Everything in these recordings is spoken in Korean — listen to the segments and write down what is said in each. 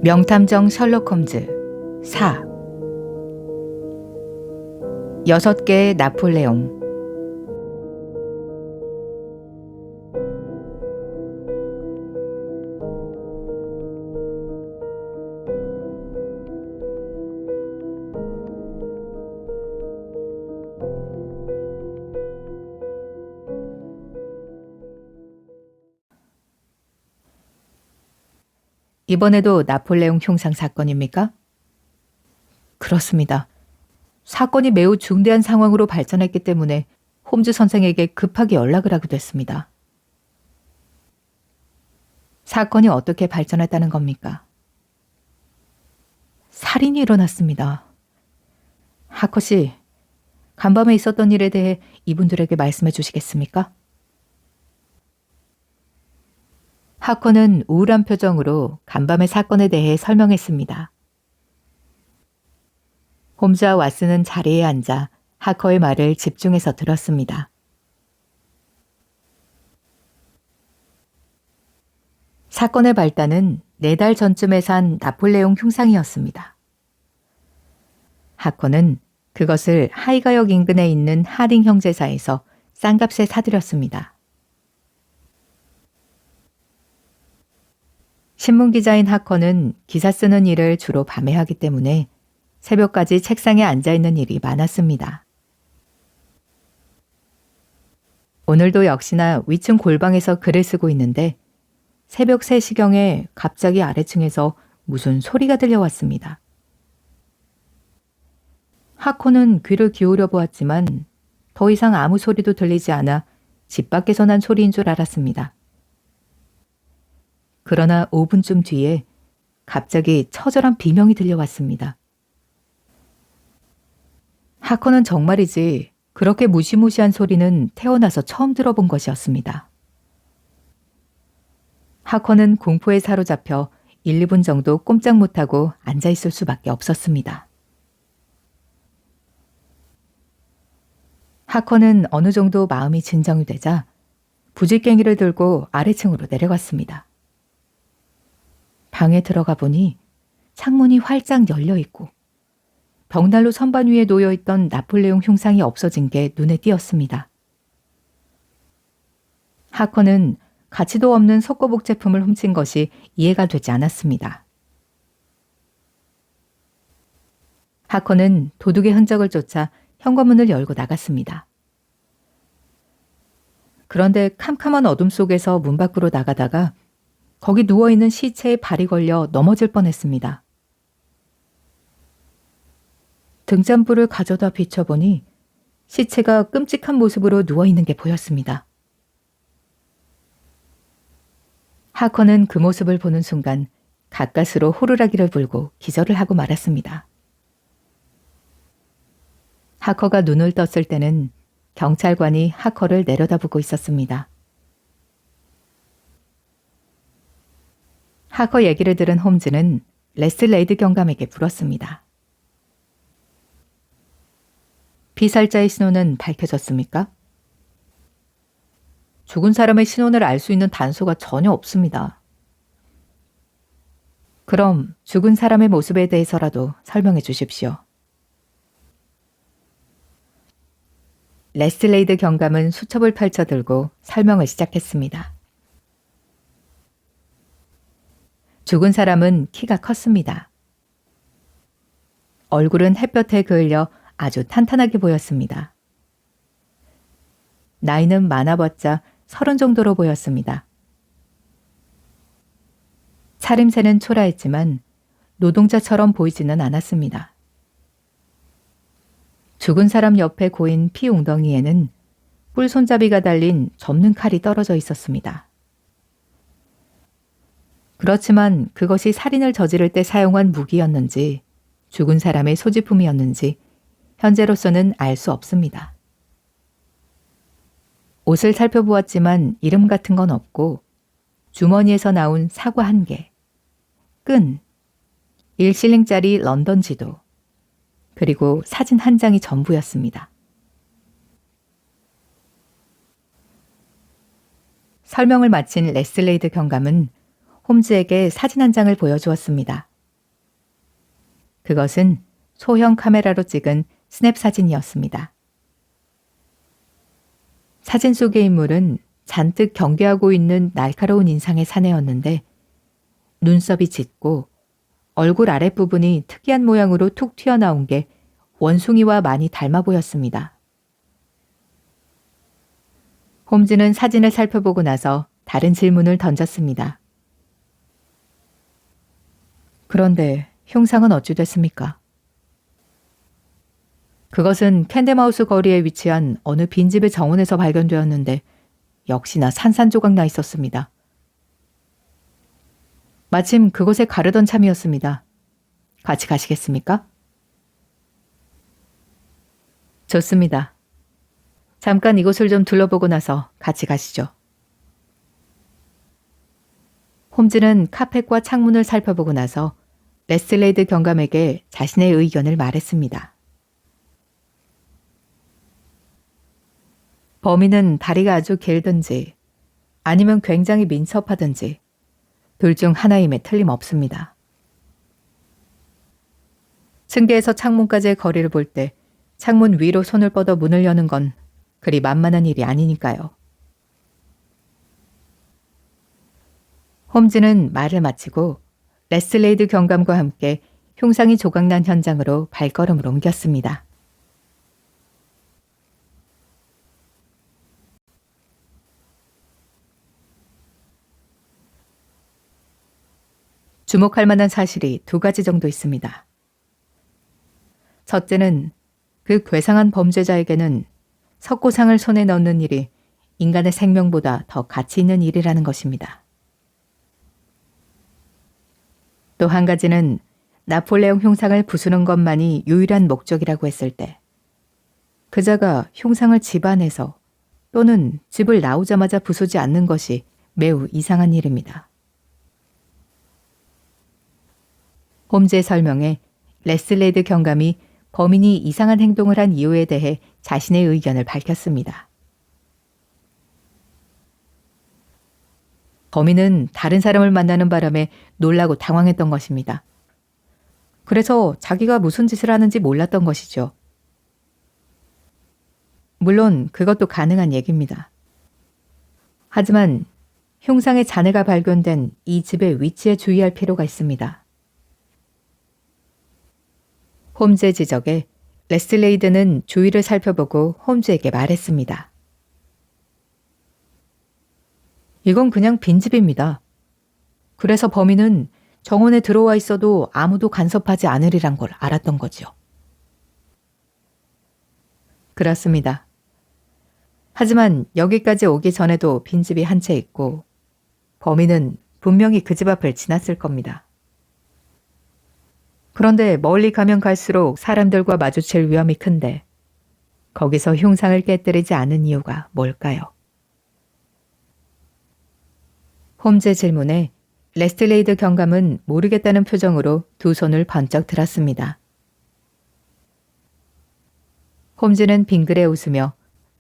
명탐정 셜록 홈즈 4 6개의 나폴레옹. 이번에도 나폴레옹 흉상 사건입니까? 그렇습니다. 사건이 매우 중대한 상황으로 발전했기 때문에 홈즈 선생에게 급하게 연락을 하게 됐습니다. 사건이 어떻게 발전했다는 겁니까? 살인이 일어났습니다. 하커 씨, 간밤에 있었던 일에 대해 이분들에게 말씀해 주시겠습니까? 하커는 우울한 표정으로 간밤의 사건에 대해 설명했습니다. 홈즈와 왓슨은 자리에 앉아 하커의 말을 집중해서 들었습니다. 사건의 발단은 4달 전쯤에 산 나폴레옹 흉상이었습니다. 하커는 그것을 하이가역 인근에 있는 하딩 형제사에서 싼값에 사들였습니다. 신문기자인 하커는 기사 쓰는 일을 주로 밤에 하기 때문에 새벽까지 책상에 앉아있는 일이 많았습니다. 오늘도 역시나 위층 골방에서 글을 쓰고 있는데 새벽 3시경에 갑자기 아래층에서 무슨 소리가 들려왔습니다. 하커는 귀를 기울여 보았지만 더 이상 아무 소리도 들리지 않아 집 밖에서 난 소리인 줄 알았습니다. 그러나 5분쯤 뒤에 갑자기 처절한 비명이 들려왔습니다. 하커는 정말이지 그렇게 무시무시한 소리는 태어나서 처음 들어본 것이었습니다. 하커는 공포에 사로잡혀 1, 2분 정도 꼼짝 못하고 앉아있을 수밖에 없었습니다. 하커는 어느 정도 마음이 진정이 되자 부지깽이를 들고 아래층으로 내려갔습니다. 방에 들어가 보니 창문이 활짝 열려 있고 벽난로 선반 위에 놓여있던 나폴레옹 흉상이 없어진 게 눈에 띄었습니다. 하커는 가치도 없는 속고복 제품을 훔친 것이 이해가 되지 않았습니다. 하커는 도둑의 흔적을 쫓아 현관문을 열고 나갔습니다. 그런데 캄캄한 어둠 속에서 문 밖으로 나가다가 거기 누워있는 시체에 발이 걸려 넘어질 뻔했습니다. 등잔불을 가져다 비춰보니 시체가 끔찍한 모습으로 누워있는 게 보였습니다. 하커는 그 모습을 보는 순간 가까스로 호루라기를 불고 기절을 하고 말았습니다. 하커가 눈을 떴을 때는 경찰관이 하커를 내려다보고 있었습니다. 하커 얘기를 들은 홈즈는 레슬레이드 경감에게 물었습니다. 피살자의 신원은 밝혀졌습니까? 죽은 사람의 신원을 알 수 있는 단서가 전혀 없습니다. 그럼 죽은 사람의 모습에 대해서라도 설명해 주십시오. 레슬레이드 경감은 수첩을 펼쳐들고 설명을 시작했습니다. 죽은 사람은 키가 컸습니다. 얼굴은 햇볕에 그을려 아주 탄탄하게 보였습니다. 나이는 많아봤자 30 정도로 보였습니다. 차림새는 초라했지만 노동자처럼 보이지는 않았습니다. 죽은 사람 옆에 고인 피 웅덩이에는 뿔 손잡이가 달린 접는 칼이 떨어져 있었습니다. 그렇지만 그것이 살인을 저지를 때 사용한 무기였는지 죽은 사람의 소지품이었는지 현재로서는 알 수 없습니다. 옷을 살펴보았지만 이름 같은 건 없고 주머니에서 나온 사과 1개, 끈, 1실링짜리 런던 지도, 그리고 사진 1장이 전부였습니다. 설명을 마친 레슬레이드 경감은 홈즈에게 사진 1장을 보여주었습니다. 그것은 소형 카메라로 찍은 스냅 사진이었습니다. 사진 속의 인물은 잔뜩 경계하고 있는 날카로운 인상의 사내였는데 눈썹이 짙고 얼굴 아랫부분이 특이한 모양으로 툭 튀어나온 게 원숭이와 많이 닮아 보였습니다. 홈즈는 사진을 살펴보고 나서 다른 질문을 던졌습니다. 그런데 흉상은 어찌 됐습니까? 그것은 캔데마우스 거리에 위치한 어느 빈집의 정원에서 발견되었는데 역시나 산산조각 나 있었습니다. 마침 그곳에 가르던 참이었습니다. 같이 가시겠습니까? 좋습니다. 잠깐 이곳을 좀 둘러보고 나서 같이 가시죠. 홈즈는 카펫과 창문을 살펴보고 나서 레슬레이드 경감에게 자신의 의견을 말했습니다. 범인은 다리가 아주 길든지 아니면 굉장히 민첩하든지 둘 중 하나임에 틀림없습니다. 층계에서 창문까지의 거리를 볼 때 창문 위로 손을 뻗어 문을 여는 건 그리 만만한 일이 아니니까요. 홈즈는 말을 마치고 레슬레이드 경감과 함께 흉상이 조각난 현장으로 발걸음을 옮겼습니다. 주목할 만한 사실이 두 가지 정도 있습니다. 첫째는 그 괴상한 범죄자에게는 석고상을 손에 넣는 일이 인간의 생명보다 더 가치 있는 일이라는 것입니다. 또 한 가지는 나폴레옹 흉상을 부수는 것만이 유일한 목적이라고 했을 때 그자가 흉상을 집 안에서 또는 집을 나오자마자 부수지 않는 것이 매우 이상한 일입니다. 홈즈의 설명에 레슬레이드 경감이 범인이 이상한 행동을 한 이유에 대해 자신의 의견을 밝혔습니다. 범인은 다른 사람을 만나는 바람에 놀라고 당황했던 것입니다. 그래서 자기가 무슨 짓을 하는지 몰랐던 것이죠. 물론 그것도 가능한 얘기입니다. 하지만 흉상의 잔해가 발견된 이 집의 위치에 주의할 필요가 있습니다. 홈즈의 지적에 레슬레이드는 주위를 살펴보고 홈즈에게 말했습니다. 이건 그냥 빈집입니다. 그래서 범인은 정원에 들어와 있어도 아무도 간섭하지 않으리란 걸 알았던 거죠. 그렇습니다. 하지만 여기까지 오기 전에도 빈집이 한 채 있고 범인은 분명히 그 집 앞을 지났을 겁니다. 그런데 멀리 가면 갈수록 사람들과 마주칠 위험이 큰데 거기서 흉상을 깨뜨리지 않은 이유가 뭘까요? 홈즈의 질문에 레슬레이드 경감은 모르겠다는 표정으로 두 손을 번쩍 들었습니다. 홈즈는 빙그레 웃으며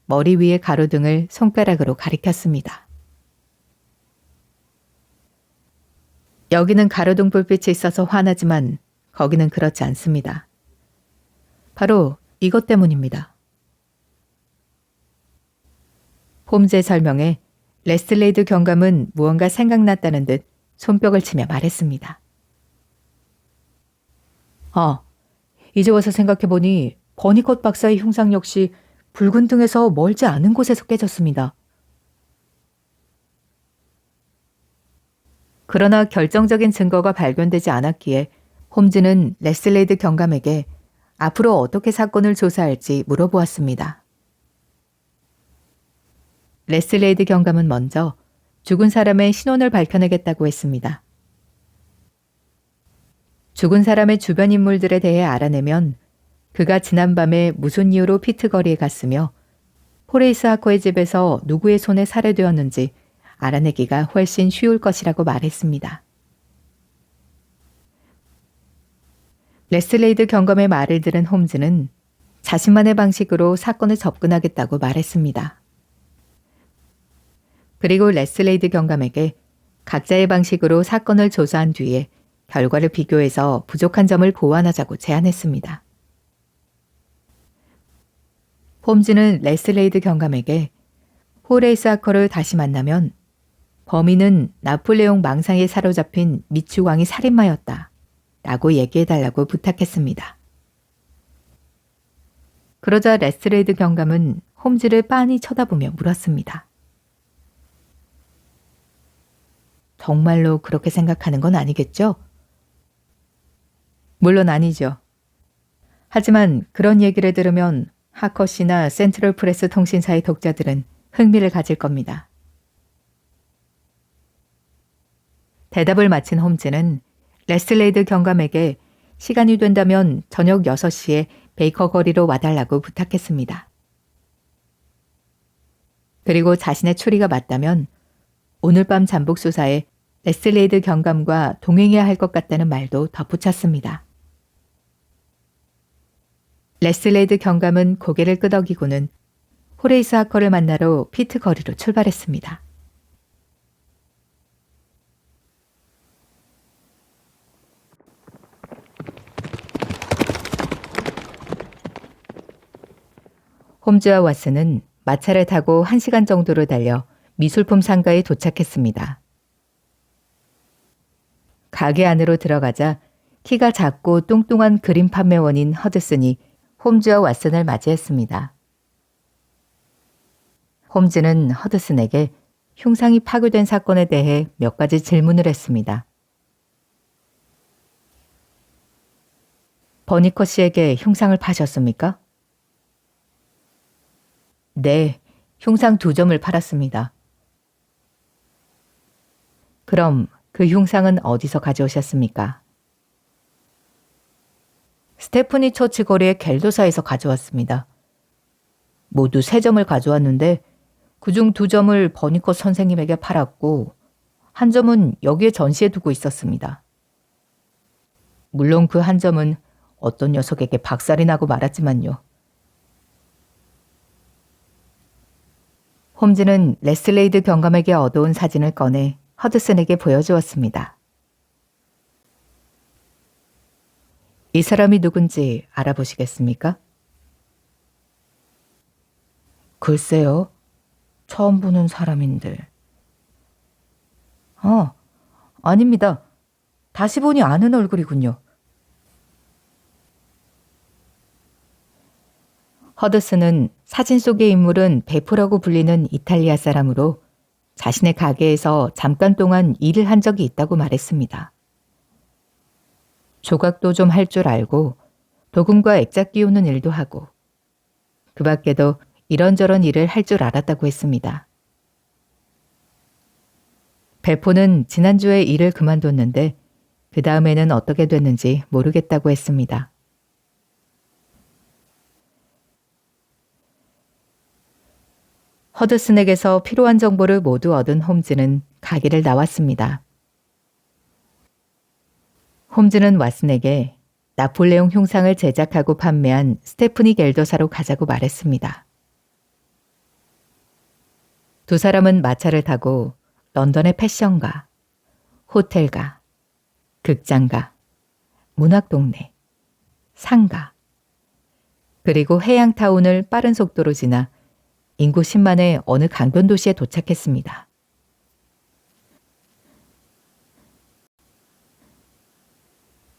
머리 위의 가로등을 손가락으로 가리켰습니다. 여기는 가로등 불빛이 있어서 환하지만 거기는 그렇지 않습니다. 바로 이것 때문입니다. 홈즈의 설명에 레슬레이드 경감은 무언가 생각났다는 듯 손뼉을 치며 말했습니다. 이제 와서 생각해보니 버니컷 박사의 흉상 역시 붉은 등에서 멀지 않은 곳에서 깨졌습니다. 그러나 결정적인 증거가 발견되지 않았기에 홈즈는 레슬레이드 경감에게 앞으로 어떻게 사건을 조사할지 물어보았습니다. 레슬레이드 경감은 먼저 죽은 사람의 신원을 밝혀내겠다고 했습니다. 죽은 사람의 주변 인물들에 대해 알아내면 그가 지난밤에 무슨 이유로 피트거리에 갔으며 호레이스 하커의 집에서 누구의 손에 살해되었는지 알아내기가 훨씬 쉬울 것이라고 말했습니다. 레슬레이드 경감의 말을 들은 홈즈는 자신만의 방식으로 사건에 접근하겠다고 말했습니다. 그리고 레슬레이드 경감에게 각자의 방식으로 사건을 조사한 뒤에 결과를 비교해서 부족한 점을 보완하자고 제안했습니다. 홈즈는 레슬레이드 경감에게 호레이스 하커를 다시 만나면 범인은 나폴레옹 망상에 사로잡힌 미추광이 살인마였다 라고 얘기해달라고 부탁했습니다. 그러자 레스레이드 경감은 홈즈를 빤히 쳐다보며 물었습니다. 정말로 그렇게 생각하는 건 아니겠죠? 물론 아니죠. 하지만 그런 얘기를 들으면 하커시나 센트럴 프레스 통신사의 독자들은 흥미를 가질 겁니다. 대답을 마친 홈즈는 레슬레이드 경감에게 시간이 된다면 저녁 6시에 베이커 거리로 와달라고 부탁했습니다. 그리고 자신의 추리가 맞다면 오늘 밤 잠복 수사에 레슬레이드 경감과 동행해야 할 것 같다는 말도 덧붙였습니다. 레슬레이드 경감은 고개를 끄덕이고는 호레이스 하커를 만나러 피트 거리로 출발했습니다. 홈즈와 왓슨은 마차를 타고 1시간 정도를 달려 미술품 상가에 도착했습니다. 가게 안으로 들어가자 키가 작고 뚱뚱한 그림 판매원인 허드슨이 홈즈와 왓슨을 맞이했습니다. 홈즈는 허드슨에게 흉상이 파괴된 사건에 대해 몇 가지 질문을 했습니다. 버니커 씨에게 흉상을 파셨습니까? 네, 흉상 2점을 팔았습니다. 그럼 그 흉상은 어디서 가져오셨습니까? 스테프니 처치 거리의 갤도사에서 가져왔습니다. 모두 3점을 가져왔는데 그중 2점을 버니커 선생님에게 팔았고 1점은 여기에 전시해 두고 있었습니다. 물론 그 1점은 어떤 녀석에게 박살이 나고 말았지만요. 홈즈는 레슬레이드 경감에게 얻어온 사진을 꺼내 허드슨에게 보여주었습니다. 이 사람이 누군지 알아보시겠습니까? 글쎄요. 처음 보는 사람인데. 아닙니다. 다시 보니 아는 얼굴이군요. 허드슨은 사진 속의 인물은 베포라고 불리는 이탈리아 사람으로 자신의 가게에서 잠깐 동안 일을 한 적이 있다고 말했습니다. 조각도 좀 할 줄 알고 도금과 액자 끼우는 일도 하고 그 밖에도 이런저런 일을 할 줄 알았다고 했습니다. 베포는 지난주에 일을 그만뒀는데 그 다음에는 어떻게 됐는지 모르겠다고 했습니다. 허드슨에게서 필요한 정보를 모두 얻은 홈즈는 가게를 나왔습니다. 홈즈는 왓슨에게 나폴레옹 흉상을 제작하고 판매한 스테프니 겔더사로 가자고 말했습니다. 두 사람은 마차를 타고 런던의 패션가, 호텔가, 극장가, 문학동네, 상가, 그리고 해양타운을 빠른 속도로 지나 인구 10만의 어느 강변 도시에 도착했습니다.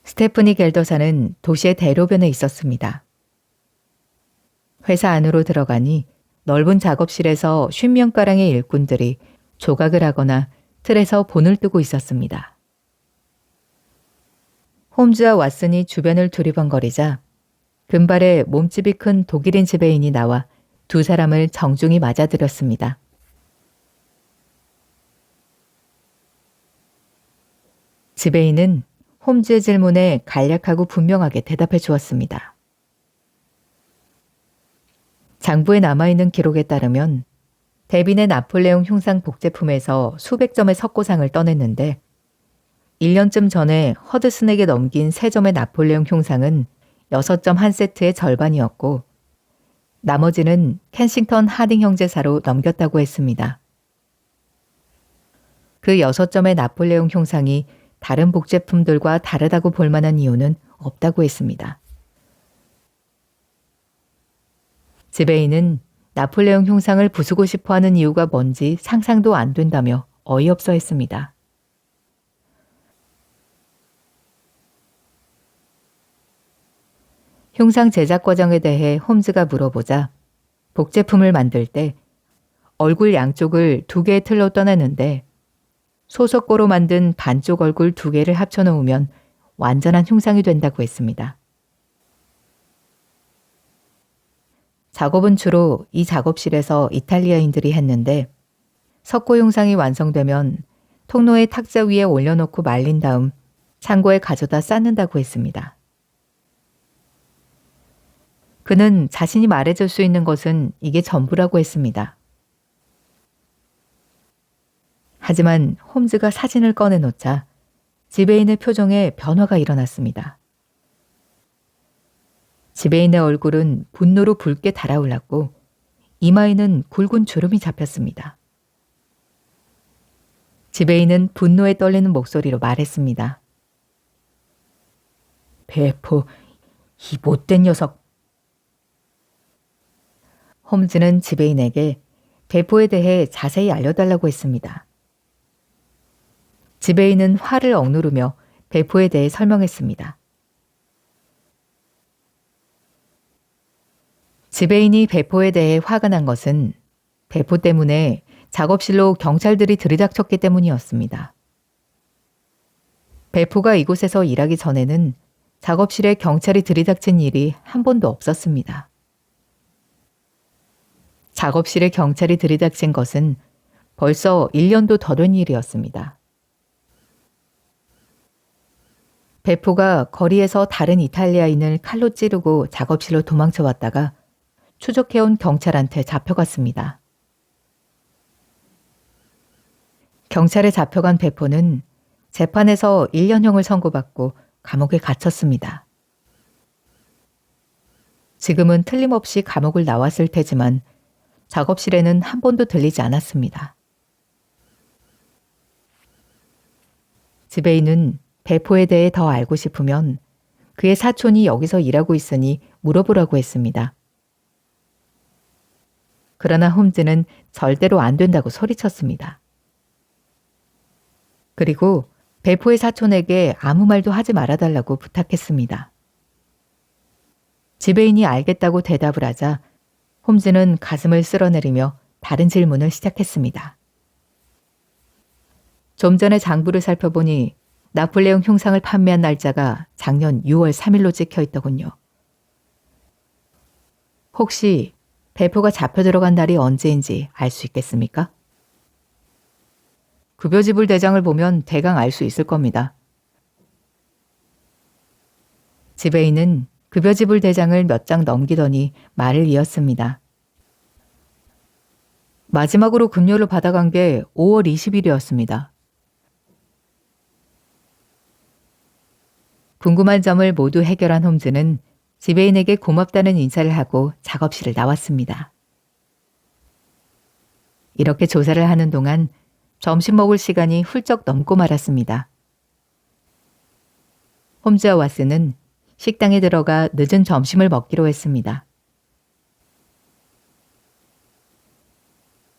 스테프니 겔더사는 도시의 대로변에 있었습니다. 회사 안으로 들어가니 넓은 작업실에서 50명가량의 일꾼들이 조각을 하거나 틀에서 본을 뜨고 있었습니다. 홈즈와 왓슨이 주변을 두리번거리자 금발에 몸집이 큰 독일인 지배인이 나와 두 사람을 정중히 맞아들였습니다. 지배인은 홈즈의 질문에 간략하고 분명하게 대답해 주었습니다. 장부에 남아있는 기록에 따르면 데빈의 나폴레옹 흉상 복제품에서 수백 점의 석고상을 떠냈는데 1년쯤 전에 허드슨에게 넘긴 3점의 나폴레옹 흉상은 6점 한 세트의 절반이었고 나머지는 켄싱턴 하딩 형제사로 넘겼다고 했습니다. 그 6점의 나폴레옹 흉상이 다른 복제품들과 다르다고 볼 만한 이유는 없다고 했습니다. 지베이는 나폴레옹 흉상을 부수고 싶어 하는 이유가 뭔지 상상도 안 된다며 어이없어 했습니다. 흉상 제작 과정에 대해 홈즈가 물어보자 복제품을 만들 때 얼굴 양쪽을 두 개의 틀로 떠내는데 소석고로 만든 반쪽 얼굴 두 개를 합쳐놓으면 완전한 흉상이 된다고 했습니다. 작업은 주로 이 작업실에서 이탈리아인들이 했는데 석고 흉상이 완성되면 통로의 탁자 위에 올려놓고 말린 다음 창고에 가져다 쌓는다고 했습니다. 그는 자신이 말해줄 수 있는 것은 이게 전부라고 했습니다. 하지만 홈즈가 사진을 꺼내놓자 지베인의 표정에 변화가 일어났습니다. 지베인의 얼굴은 분노로 붉게 달아올랐고 이마에는 굵은 주름이 잡혔습니다. 지베인은 분노에 떨리는 목소리로 말했습니다. 베포, 이 못된 녀석. 홈즈는 지베인에게 베포에 대해 자세히 알려달라고 했습니다. 지베인은 화를 억누르며 베포에 대해 설명했습니다. 지베인이 베포에 대해 화가 난 것은 베포 때문에 작업실로 경찰들이 들이닥쳤기 때문이었습니다. 베포가 이곳에서 일하기 전에는 작업실에 경찰이 들이닥친 일이 한 번도 없었습니다. 작업실에 경찰이 들이닥친 것은 벌써 1년도 더 된 일이었습니다. 베포가 거리에서 다른 이탈리아인을 칼로 찌르고 작업실로 도망쳐 왔다가 추적해온 경찰한테 잡혀갔습니다. 경찰에 잡혀간 베포는 재판에서 1년형을 선고받고 감옥에 갇혔습니다. 지금은 틀림없이 감옥을 나왔을 테지만 작업실에는 한 번도 들리지 않았습니다. 지베이는 베포에 대해 더 알고 싶으면 그의 사촌이 여기서 일하고 있으니 물어보라고 했습니다. 그러나 홈즈는 절대로 안 된다고 소리쳤습니다. 그리고 베포의 사촌에게 아무 말도 하지 말아달라고 부탁했습니다. 지베인이 알겠다고 대답을 하자 홈즈는 가슴을 쓸어내리며 다른 질문을 시작했습니다. 좀 전에 장부를 살펴보니 나폴레옹 흉상을 판매한 날짜가 작년 6월 3일로 찍혀 있더군요. 혹시 베포가 잡혀 들어간 날이 언제인지 알 수 있겠습니까? 급여지불 대장을 보면 대강 알 수 있을 겁니다. 지베이는 급여지불 대장을 몇 장 넘기더니 말을 이었습니다. 마지막으로 급료를 받아간 게 5월 20일이었습니다. 궁금한 점을 모두 해결한 홈즈는 지베인에게 고맙다는 인사를 하고 작업실을 나왔습니다. 이렇게 조사를 하는 동안 점심 먹을 시간이 훌쩍 넘고 말았습니다. 홈즈와 왓슨은 식당에 들어가 늦은 점심을 먹기로 했습니다.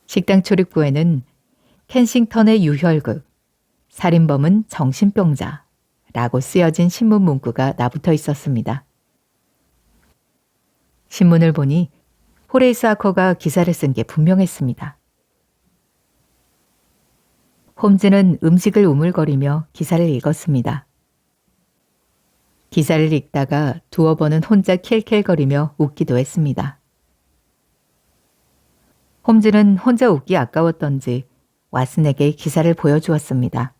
식당 출입구에는 켄싱턴의 유혈극, 살인범은 정신병자 라고 쓰여진 신문 문구가 나붙어 있었습니다. 신문을 보니 호레이스 아커가 기사를 쓴 게 분명했습니다. 홈즈는 음식을 우물거리며 기사를 읽었습니다. 기사를 읽다가 두어 번은 혼자 킬킬거리며 웃기도 했습니다. 홈즈는 혼자 웃기 아까웠던지 왓슨에게 기사를 보여주었습니다.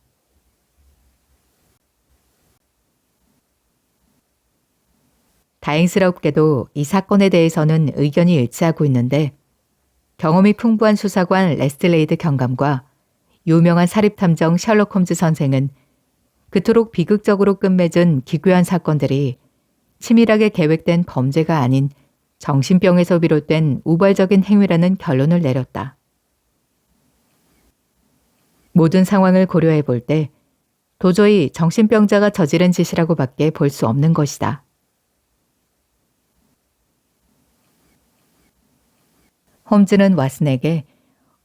다행스럽게도 이 사건에 대해서는 의견이 일치하고 있는데 경험이 풍부한 수사관 레스트레이드 경감과 유명한 사립탐정 셜록 홈즈 선생은 그토록 비극적으로 끝맺은 기괴한 사건들이 치밀하게 계획된 범죄가 아닌 정신병에서 비롯된 우발적인 행위라는 결론을 내렸다. 모든 상황을 고려해 볼 때 도저히 정신병자가 저지른 짓이라고밖에 볼 수 없는 것이다. 홈즈는 왓슨에게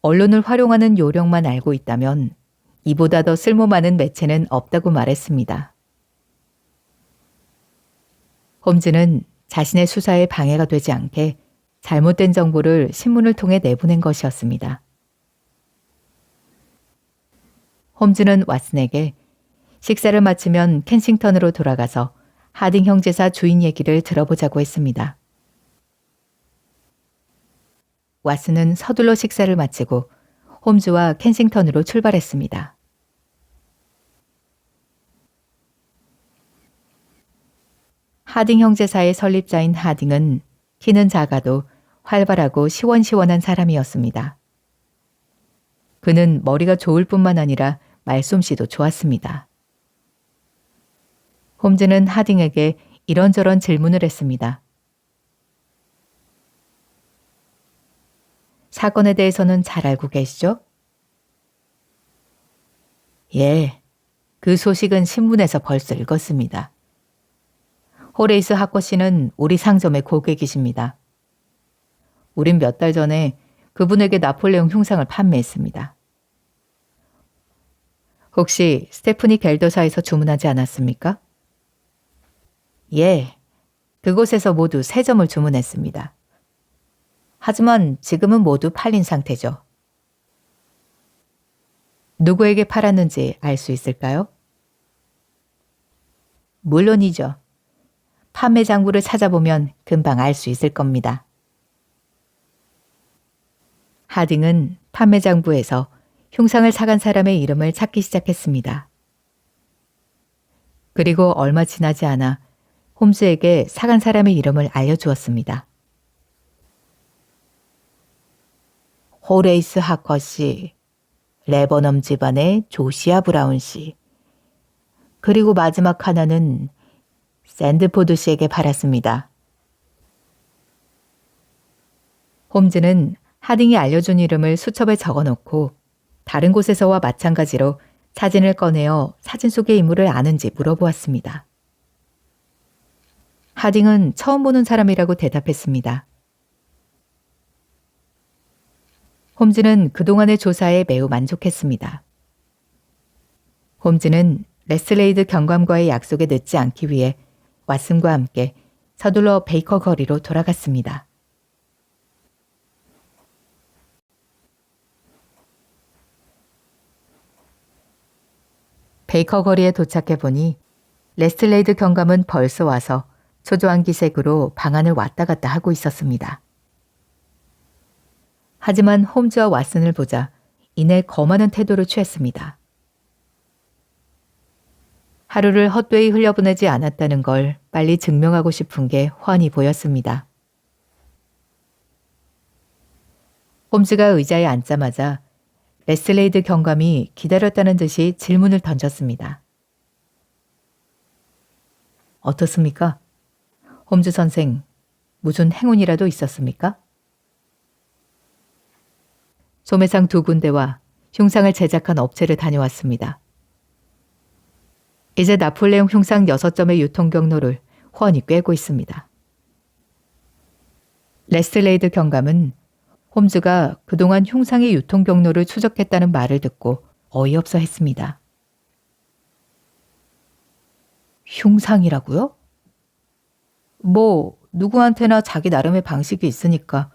언론을 활용하는 요령만 알고 있다면 이보다 더 쓸모 많은 매체는 없다고 말했습니다. 홈즈는 자신의 수사에 방해가 되지 않게 잘못된 정보를 신문을 통해 내보낸 것이었습니다. 홈즈는 왓슨에게 식사를 마치면 켄싱턴으로 돌아가서 하딩 형제사 주인 얘기를 들어보자고 했습니다. 왓슨은 서둘러 식사를 마치고 홈즈와 켄싱턴으로 출발했습니다. 하딩 형제사의 설립자인 하딩은 키는 작아도 활발하고 시원시원한 사람이었습니다. 그는 머리가 좋을 뿐만 아니라 말솜씨도 좋았습니다. 홈즈는 하딩에게 이런저런 질문을 했습니다. 사건에 대해서는 잘 알고 계시죠? 예, 그 소식은 신문에서 벌써 읽었습니다. 호레이스 하커 씨는 우리 상점의 고객이십니다. 우린 몇 달 전에 그분에게 나폴레옹 흉상을 판매했습니다. 혹시 스테프니 갤더사에서 주문하지 않았습니까? 예, 그곳에서 모두 3점을 주문했습니다. 하지만 지금은 모두 팔린 상태죠. 누구에게 팔았는지 알 수 있을까요? 물론이죠. 판매 장부를 찾아보면 금방 알 수 있을 겁니다. 하딩은 판매 장부에서 흉상을 사간 사람의 이름을 찾기 시작했습니다. 그리고 얼마 지나지 않아 홈즈에게 사간 사람의 이름을 알려주었습니다. 호레이스 하커 씨, 레버넘 집안의 조시아 브라운 씨, 그리고 마지막 하나는 샌드포드 씨에게 팔았습니다. 홈즈는 하딩이 알려준 이름을 수첩에 적어놓고 다른 곳에서와 마찬가지로 사진을 꺼내어 사진 속의 인물을 아는지 물어보았습니다. 하딩은 처음 보는 사람이라고 대답했습니다. 홈즈는 그동안의 조사에 매우 만족했습니다. 홈즈는 레슬레이드 경감과의 약속에 늦지 않기 위해 왓슨과 함께 서둘러 베이커 거리로 돌아갔습니다. 베이커 거리에 도착해 보니 레슬레이드 경감은 벌써 와서 초조한 기색으로 방안을 왔다 갔다 하고 있었습니다. 하지만 홈즈와 왓슨을 보자 이내 거만한 태도를 취했습니다. 하루를 헛되이 흘려보내지 않았다는 걸 빨리 증명하고 싶은 게 훤히 보였습니다. 홈즈가 의자에 앉자마자 레슬레이드 경감이 기다렸다는 듯이 질문을 던졌습니다. 어떻습니까? 홈즈 선생, 무슨 행운이라도 있었습니까? 소매상 2군데와 흉상을 제작한 업체를 다녀왔습니다. 이제 나폴레옹 흉상 6점의 유통 경로를 훤히 꿰고 있습니다. 레슬레이드 경감은 홈즈가 그동안 흉상의 유통 경로를 추적했다는 말을 듣고 어이없어 했습니다. 흉상이라고요? 뭐 누구한테나 자기 나름의 방식이 있으니까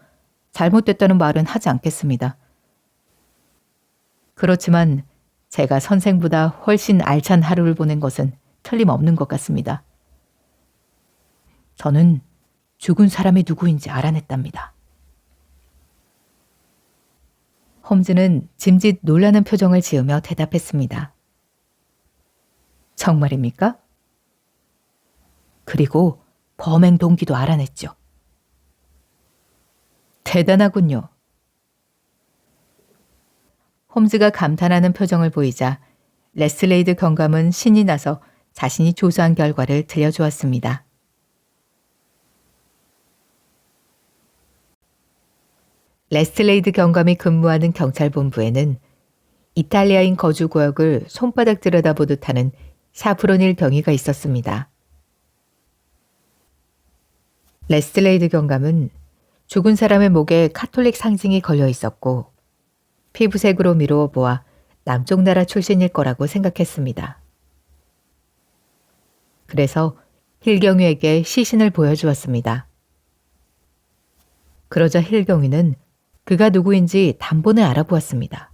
잘못됐다는 말은 하지 않겠습니다. 그렇지만 제가 선생보다 훨씬 알찬 하루를 보낸 것은 틀림없는 것 같습니다. 저는 죽은 사람이 누구인지 알아냈답니다. 홈즈는 짐짓 놀라는 표정을 지으며 대답했습니다. 정말입니까? 그리고 범행 동기도 알아냈죠. 대단하군요. 홈즈가 감탄하는 표정을 보이자 레슬레이드 경감은 신이 나서 자신이 조사한 결과를 들려주었습니다. 레슬레이드 경감이 근무하는 경찰본부에는 이탈리아인 거주 구역을 손바닥 들여다보듯 하는 샤프로닐 병이가 있었습니다. 레스트레이드 경감은 죽은 사람의 목에 카톨릭 상징이 걸려 있었고 피부색으로 미루어 보아 남쪽 나라 출신일 거라고 생각했습니다. 그래서 힐경위에게 시신을 보여주었습니다. 그러자 힐경위는 그가 누구인지 단번에 알아보았습니다.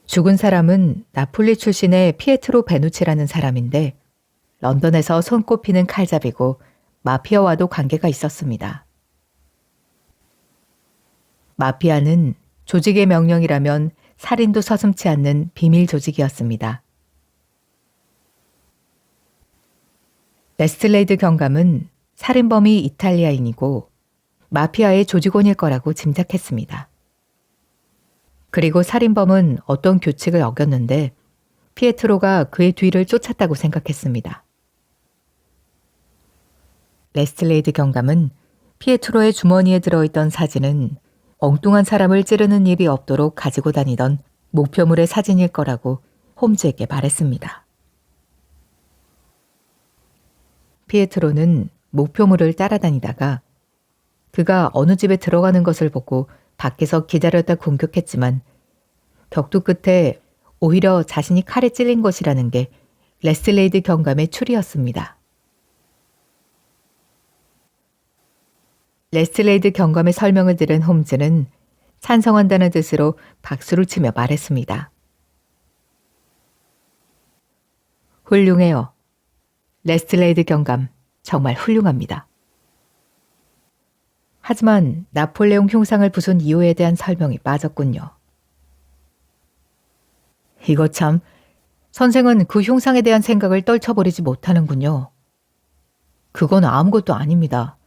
죽은 사람은 나폴리 출신의 피에트로 베누치라는 사람인데 런던에서 손꼽히는 칼잡이고 마피아와도 관계가 있었습니다. 마피아는 조직의 명령이라면 살인도 서슴지 않는 비밀 조직이었습니다. 레스트레이드 경감은 살인범이 이탈리아인이고 마피아의 조직원일 거라고 짐작했습니다. 그리고 살인범은 어떤 규칙을 어겼는데 피에트로가 그의 뒤를 쫓았다고 생각했습니다. 레스트레이드 경감은 피에트로의 주머니에 들어있던 사진은 엉뚱한 사람을 찌르는 일이 없도록 가지고 다니던 목표물의 사진일 거라고 홈즈에게 말했습니다. 피에트로는 목표물을 따라다니다가 그가 어느 집에 들어가는 것을 보고 밖에서 기다렸다 공격했지만 격투 끝에 오히려 자신이 칼에 찔린 것이라는 게 레스트레이드 경감의 추리였습니다. 레스트레이드 경감의 설명을 들은 홈즈는 찬성한다는 뜻으로 박수를 치며 말했습니다. 훌륭해요. 레스트레이드 경감, 정말 훌륭합니다. 하지만 나폴레옹 흉상을 부순 이유에 대한 설명이 빠졌군요. 이거 참, 선생은 그 흉상에 대한 생각을 떨쳐버리지 못하는군요. 그건 아무것도 아닙니다.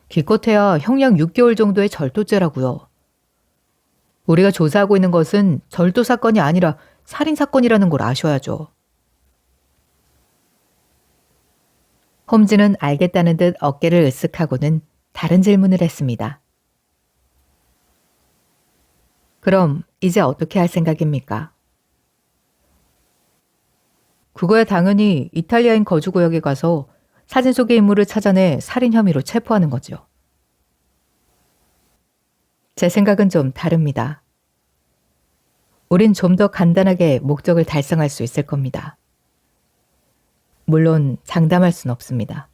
기껏해야 형량 6개월 정도의 절도죄라고요. 우리가 조사하고 있는 것은 절도 사건이 아니라 살인 사건이라는 걸 아셔야죠. 홈즈는 알겠다는 듯 어깨를 으쓱하고는 다른 질문을 했습니다. 그럼 이제 어떻게 할 생각입니까? 그거야 당연히 이탈리아인 거주구역에 가서 사진 속의 인물을 찾아내 살인 혐의로 체포하는 거죠. 제 생각은 좀 다릅니다. 우린 좀 더 간단하게 목적을 달성할 수 있을 겁니다. 물론 장담할 순 없습니다.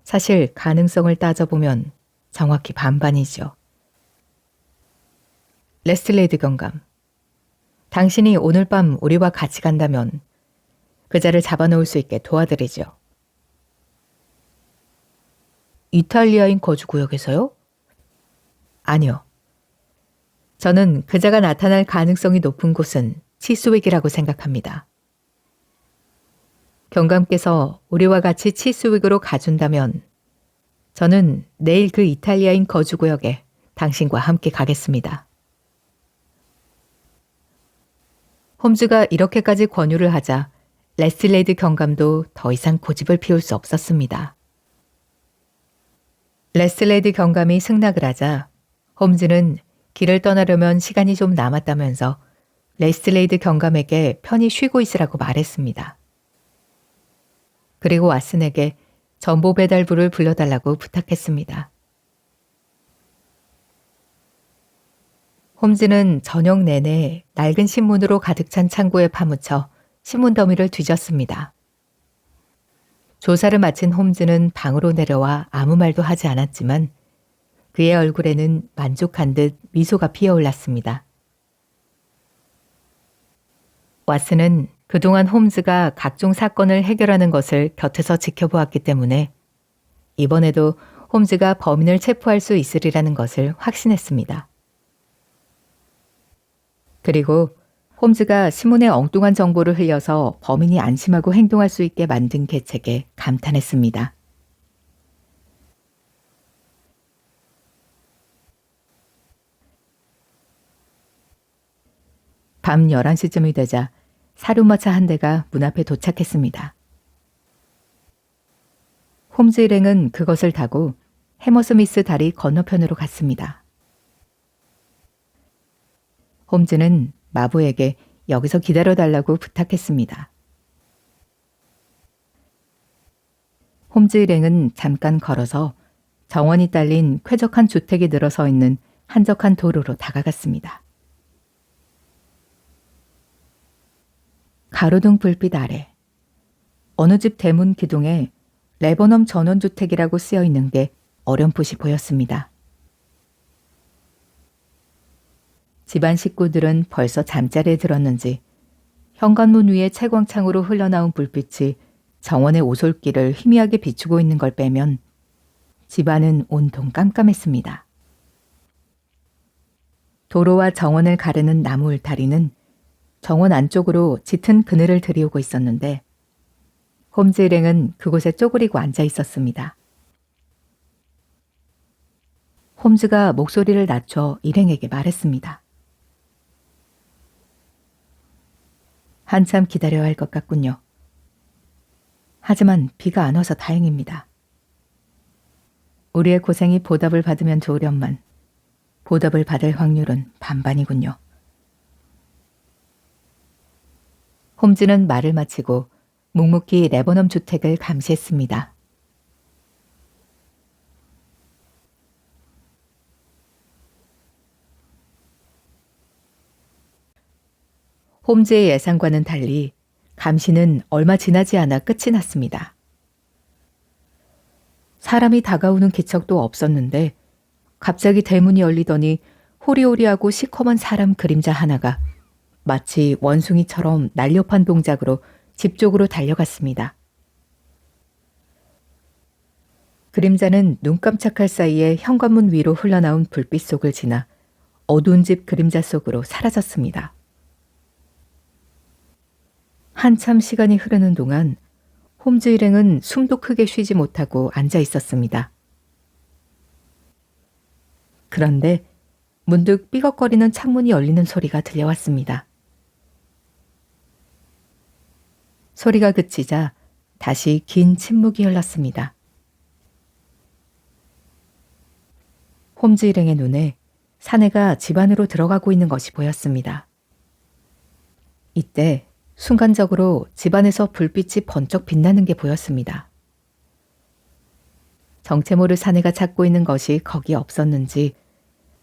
사실 가능성을 따져보면 정확히 반반이죠. 레스트레이드 경감, 당신이 오늘 밤 우리와 같이 간다면 그자를 잡아놓을 수 있게 도와드리죠. 이탈리아인 거주구역에서요? 아니요. 저는 그자가 나타날 가능성이 높은 곳은 치스윅이라고 생각합니다. 경감께서 우리와 같이 치스윅으로 가준다면 저는 내일 그 이탈리아인 거주구역에 당신과 함께 가겠습니다. 홈즈가 이렇게까지 권유를 하자 레스트레이드 경감도 더 이상 고집을 피울 수 없었습니다. 레스트레이드 경감이 승낙을 하자 홈즈는 길을 떠나려면 시간이 좀 남았다면서 레스트레이드 경감에게 편히 쉬고 있으라고 말했습니다. 그리고 왓슨에게 전보 배달부를 불러달라고 부탁했습니다. 홈즈는 저녁 내내 낡은 신문으로 가득 찬 창고에 파묻혀 신문 더미를 뒤졌습니다. 조사를 마친 홈즈는 방으로 내려와 아무 말도 하지 않았지만 그의 얼굴에는 만족한 듯 미소가 피어올랐습니다. 왓슨은 그동안 홈즈가 각종 사건을 해결하는 것을 곁에서 지켜보았기 때문에 이번에도 홈즈가 범인을 체포할 수 있으리라는 것을 확신했습니다. 그리고 홈즈가 신문에 엉뚱한 정보를 흘려서 범인이 안심하고 행동할 수 있게 만든 계책에 감탄했습니다. 밤 11시쯤이 되자 사륜마차 한 대가 문 앞에 도착했습니다. 홈즈 일행은 그것을 타고 해머스미스 다리 건너편으로 갔습니다. 홈즈는 마부에게 여기서 기다려달라고 부탁했습니다. 홈즈 일행은 잠깐 걸어서 정원이 딸린 쾌적한 주택이 늘어서 있는 한적한 도로로 다가갔습니다. 가로등 불빛 아래 어느 집 대문 기둥에 레버넘 전원주택이라고 쓰여 있는 게 어렴풋이 보였습니다. 집안 식구들은 벌써 잠자리에 들었는지 현관문 위에 채광창으로 흘러나온 불빛이 정원의 오솔길을 희미하게 비추고 있는 걸 빼면 집안은 온통 깜깜했습니다. 도로와 정원을 가르는 나무 울타리는 정원 안쪽으로 짙은 그늘을 들이우고 있었는데 홈즈 일행은 그곳에 쪼그리고 앉아 있었습니다. 홈즈가 목소리를 낮춰 일행에게 말했습니다. 한참 기다려야 할 것 같군요. 하지만 비가 안 와서 다행입니다. 우리의 고생이 보답을 받으면 좋으련만 보답을 받을 확률은 반반이군요. 홈즈는 말을 마치고 묵묵히 레버넘 주택을 감시했습니다. 홈즈의 예상과는 달리 감시는 얼마 지나지 않아 끝이 났습니다. 사람이 다가오는 기척도 없었는데 갑자기 대문이 열리더니 호리호리하고 시커먼 사람 그림자 하나가 마치 원숭이처럼 날렵한 동작으로 집 쪽으로 달려갔습니다. 그림자는 눈 깜짝할 사이에 현관문 위로 흘러나온 불빛 속을 지나 어두운 집 그림자 속으로 사라졌습니다. 한참 시간이 흐르는 동안 홈즈 일행은 숨도 크게 쉬지 못하고 앉아 있었습니다. 그런데 문득 삐걱거리는 창문이 열리는 소리가 들려왔습니다. 소리가 그치자 다시 긴 침묵이 흘렀습니다. 홈즈 일행의 눈에 사내가 집 안으로 들어가고 있는 것이 보였습니다. 이때 순간적으로 집안에서 불빛이 번쩍 빛나는 게 보였습니다. 정체 모를 사내가 찾고 있는 것이 거기 없었는지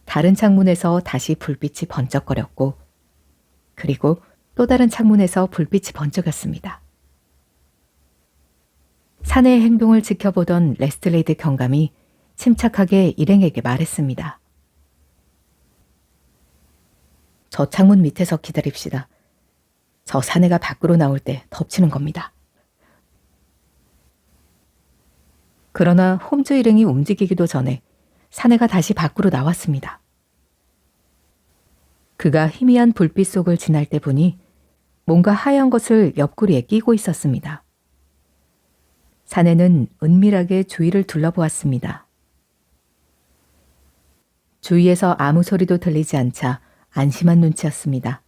다른 창문에서 다시 불빛이 번쩍거렸고 그리고 또 다른 창문에서 불빛이 번쩍였습니다. 사내의 행동을 지켜보던 레스트레이드 경감이 침착하게 일행에게 말했습니다. 저 창문 밑에서 기다립시다. 저 사내가 밖으로 나올 때 덮치는 겁니다. 그러나 홈즈 일행이 움직이기도 전에 사내가 다시 밖으로 나왔습니다. 그가 희미한 불빛 속을 지날 때 보니 뭔가 하얀 것을 옆구리에 끼고 있었습니다. 사내는 은밀하게 주위를 둘러보았습니다. 주위에서 아무 소리도 들리지 않자 안심한 눈치였습니다.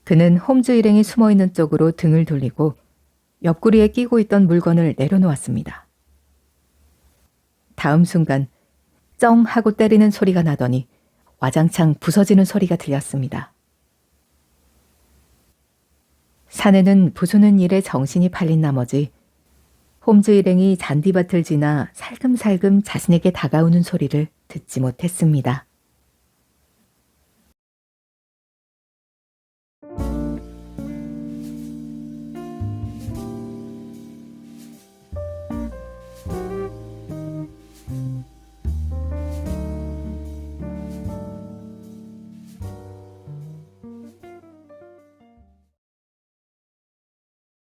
그는 홈즈 일행이 숨어있는 쪽으로 등을 돌리고 옆구리에 끼고 있던 물건을 내려놓았습니다. 다음 순간 쩡 하고 때리는 소리가 나더니 와장창 부서지는 소리가 들렸습니다. 사내는 부수는 일에 정신이 팔린 나머지 홈즈 일행이 잔디밭을 지나 살금살금 자신에게 다가오는 소리를 듣지 못했습니다.